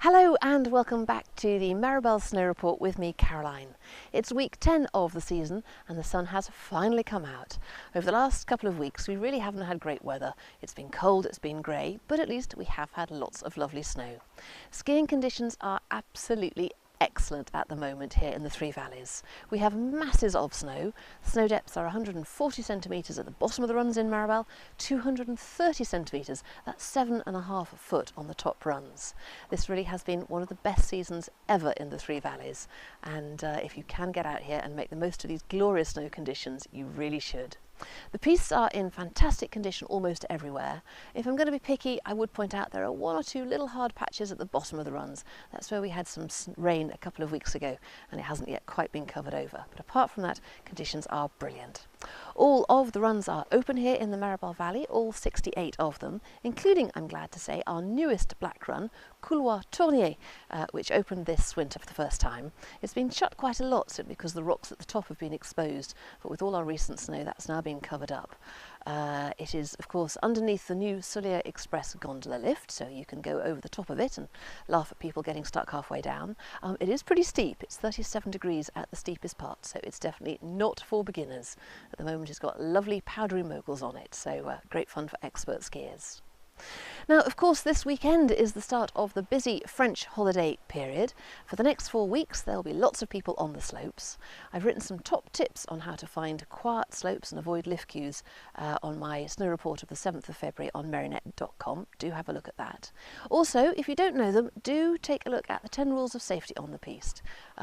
Hello and welcome back to the Meribel Snow Report with me, Caroline. It's week 10 of the season and the sun has finally come out. Over the last couple of weeks we really haven't had great weather. It's been cold, it's been grey, but at least we have had lots of lovely snow. Skiing conditions are absolutely excellent at the moment here in the Three Valleys. We have masses of snow. The snow depths are 140 centimetres at the bottom of the runs in Meribel, 230 centimetres, that's 7.5 foot on the top runs. This really has been one of the best seasons ever in the Three Valleys, and if you can get out here and make the most of these glorious snow conditions, you really should. The pistes are in fantastic condition almost everywhere. If I'm going to be picky, I would point out there are one or two little hard patches at the bottom of the runs. That's where we had some rain a couple of weeks ago and it hasn't yet quite been covered over. But apart from that, conditions are brilliant. All of the runs are open here in the Meribel Valley, all 68 of them, including, I'm glad to say, our newest black run, Couloir Tournier, which opened this winter for the first time. It's been shut quite a lot simply because the rocks at the top have been exposed, but with all our recent snow that's now been covered up. It is of course underneath the new Soulier Express gondola lift, so you can go over the top of it and laugh at people getting stuck halfway down. It is pretty steep, it's 37 degrees at the steepest part, so it's definitely not for beginners. At the moment it's got lovely powdery moguls on it, so great fun for expert skiers. Now, of course, this weekend is the start of the busy French holiday period. For the next 4 weeks, there'll be lots of people on the slopes. I've written some top tips on how to find quiet slopes and avoid lift queues on my snow report of the 7th of February on merinet.com. Do have a look at that. Also, if you don't know them, do take a look at the 10 rules of safety on the piste.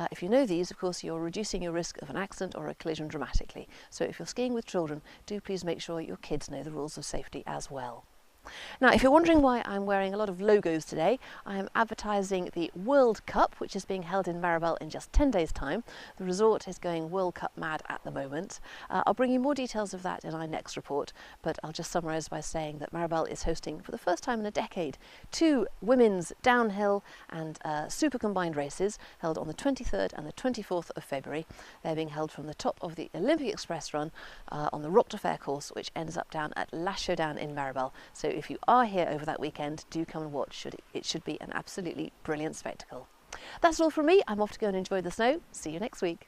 If you know these, of course, you're reducing your risk of an accident or a collision dramatically. So if you're skiing with children, do please make sure your kids know the rules of safety as well. Now, if you're wondering why I'm wearing a lot of logos today, I am advertising the World Cup, which is being held in Meribel in just 10 days' time. The resort is going World Cup mad at the moment. I'll bring you more details of that in our next report, but I'll just summarise by saying that Meribel is hosting, for the first time in a decade, 2 women's downhill and super combined races held on the 23rd and the 24th of February. They're being held from the top of the Olympic Express run on the Roc de Fer course, which ends up down at La Chaudan in Meribel. So if you are here over that weekend, do come and watch. It should be an absolutely brilliant spectacle. That's all from me. I'm off to go and enjoy the snow. See you next week.